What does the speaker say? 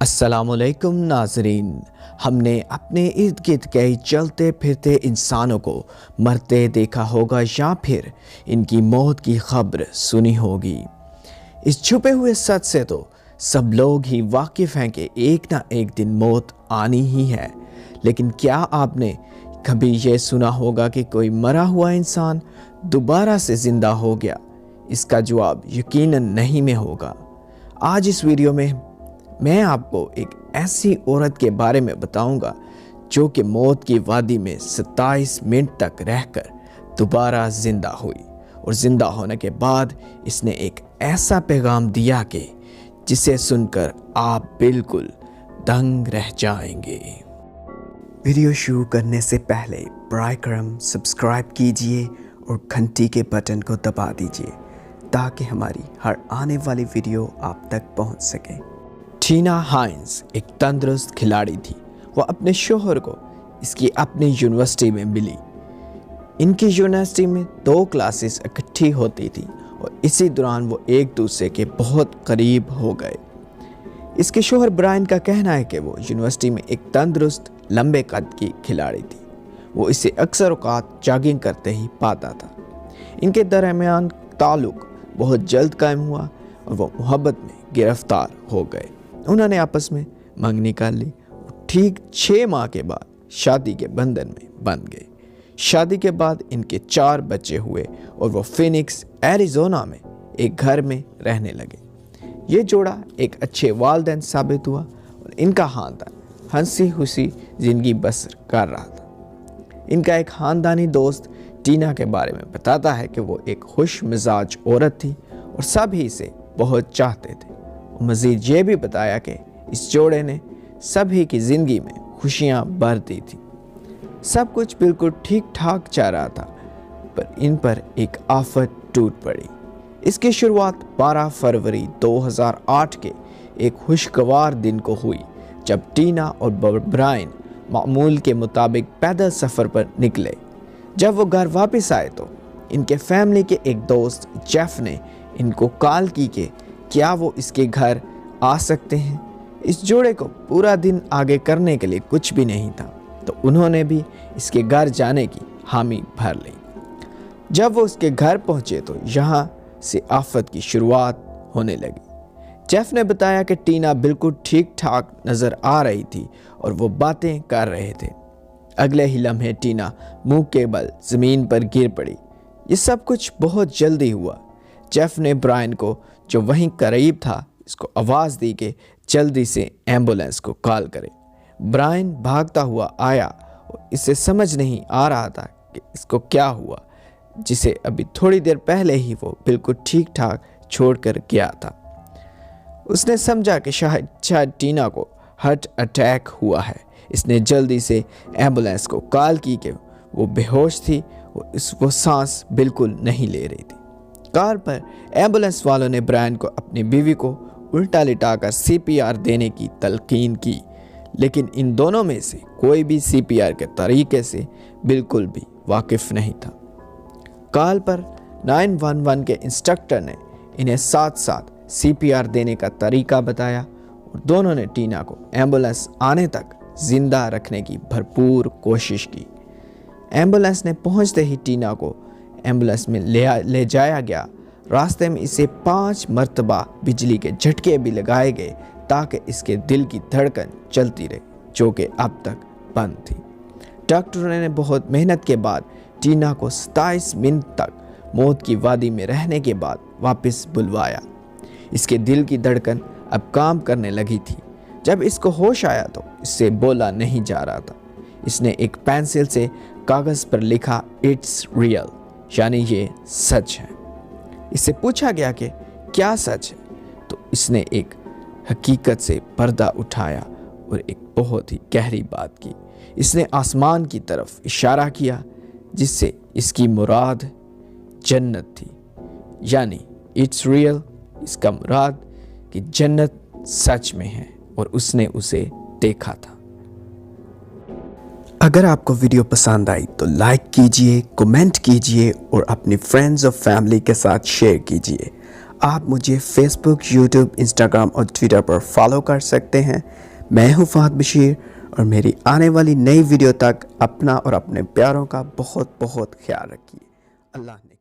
अस्सलाम वालेकुम नाजरीन। हमने अपने इर्द गिर्द कई चलते फिरते इंसानों को मरते देखा होगा या फिर इनकी मौत की खबर सुनी होगी। इस छुपे हुए सच से तो सब लोग ही वाकिफ़ हैं कि एक ना एक दिन मौत आनी ही है, लेकिन क्या आपने कभी ये सुना होगा कि कोई मरा हुआ इंसान दोबारा से ज़िंदा हो गया? इसका जवाब यकीनन नहीं में होगा। आज इस वीडियो में मैं आपको एक ऐसी औरत के बारे में बताऊंगा जो कि मौत की वादी में 27 मिनट तक रहकर दोबारा ज़िंदा हुई, और ज़िंदा होने के बाद इसने एक ऐसा पैगाम दिया कि जिसे सुनकर आप बिल्कुल दंग रह जाएंगे। वीडियो शुरू करने से पहले बराए करम सब्सक्राइब कीजिए और घंटी के बटन को दबा दीजिए ताकि हमारी हर आने वाली वीडियो आप तक पहुंच सके। टीना हाइंस एक तंदुरुस्त खिलाड़ी थी। वो अपने शोहर को इसकी अपनी यूनिवर्सिटी में मिली। इनकी यूनिवर्सिटी में 2 क्लासेस इकट्ठी होती थी और इसी दौरान वो एक दूसरे के बहुत करीब हो गए। इसके शोहर ब्रायन का कहना है कि वो यूनिवर्सिटी में एक तंदुरुस्त लंबे कद की खिलाड़ी थी। वो इसे अक्सर औकात जॉगिंग करते ही पाता था। इनके दरमियान ताल्लुक बहुत जल्द कायम हुआ और वो मोहब्बत में गिरफ्तार हो गए। उन्होंने आपस में मंगनी कर ली और ठीक 6 माह के बाद शादी के बंधन में बंध गए। शादी के बाद इनके 4 बच्चे हुए और वो फिनिक्स एरिज़ोना में एक घर में रहने लगे। ये जोड़ा एक अच्छे वालिदैन साबित हुआ और इनका खानदान हंसी खुशी ज़िंदगी बसर कर रहा था। इनका एक ख़ानदानी दोस्त टीना के बारे में बताता है कि वो एक खुश मिजाज औरत थी और सब ही इसे बहुत चाहते थे। मज़ीद ये भी बताया कि इस जोड़े ने सभी की ज़िंदगी में खुशियाँ भर दी थी। सब कुछ बिल्कुल ठीक ठाक चल रहा था, पर इन पर एक आफत टूट पड़ी। इसकी शुरुआत 12 फरवरी 2008 के एक खुशगवार दिन को हुई, जब टीना और ब्रायन मामूल के मुताबिक पैदल सफ़र पर निकले। जब वो घर वापस आए तो इनके फैमिली के एक दोस्त जेफ ने इनको कॉल की कि क्या वो इसके घर आ सकते हैं। इस जोड़े को पूरा दिन आगे करने के लिए कुछ भी नहीं था, तो उन्होंने भी इसके घर जाने की हामी भर ली। जब वो उसके घर पहुंचे तो यहाँ से आफत की शुरुआत होने लगी। जेफ ने बताया कि टीना बिल्कुल ठीक ठाक नज़र आ रही थी और वो बातें कर रहे थे। अगले ही लम्हे टीना मुंह के बल ज़मीन पर गिर पड़ी। ये सब कुछ बहुत जल्दी हुआ। जेफ ने ब्रायन को, जो वहीं करीब था, इसको आवाज़ दी कि जल्दी से एम्बुलेंस को कॉल करे। ब्रायन भागता हुआ आया और इसे समझ नहीं आ रहा था कि इसको क्या हुआ, जिसे अभी थोड़ी देर पहले ही वो बिल्कुल ठीक ठाक छोड़कर गया था। उसने समझा कि शायद टीना को हार्ट अटैक हुआ है। इसने जल्दी से एम्बुलेंस को कॉल की कि वो बेहोश थी और वो सांस बिल्कुल नहीं ले रही थी। कार पर एम्बुलेंस वालों ने ब्रायन को अपनी बीवी को उल्टा लिटाकर CPR देने की तलकीन की, लेकिन इन दोनों में से कोई भी CPR के तरीके से बिल्कुल भी वाकिफ़ नहीं था। कॉल पर 911 के इंस्ट्रक्टर ने इन्हें साथ साथ CPR देने का तरीका बताया और दोनों ने टीना को एम्बुलेंस आने तक जिंदा रखने की भरपूर कोशिश की। एम्बुलेंस ने पहुंचते ही टीना को एम्बुलेंस में ले जाया गया। रास्ते में इसे 5 मरतबा बिजली के झटके भी लगाए गए ताकि इसके दिल की धड़कन चलती रहे, जो कि अब तक बंद थी। डॉक्टरों ने बहुत मेहनत के बाद टीना को 27 मिनट तक मौत की वादी में रहने के बाद वापस बुलवाया। इसके दिल की धड़कन अब काम करने लगी थी। जब इसको होश आया तो इससे बोला नहीं जा रहा था। इसने एक पेंसिल से कागज़ पर लिखा, इट्स रियल, यानी ये सच है। इससे पूछा गया कि क्या सच है, तो इसने एक हकीकत से पर्दा उठाया और एक बहुत ही गहरी बात की। इसने आसमान की तरफ इशारा किया, जिससे इसकी मुराद जन्नत थी। यानी इट्स रियल, इसका मुराद कि जन्नत सच में है और उसने उसे देखा था। अगर आपको वीडियो पसंद आई तो लाइक कीजिए, कमेंट कीजिए और अपनी फ्रेंड्स और फैमिली के साथ शेयर कीजिए। آپ مجھے فیس بک، یوٹیوب، انسٹاگرام اور ٹویٹر پر فالو کر سکتے ہیں۔ میں ہوں فہد بشیر، اور میری آنے والی نئی ویڈیو تک اپنا اور اپنے پیاروں کا بہت بہت خیال رکھیے۔ اللہ نے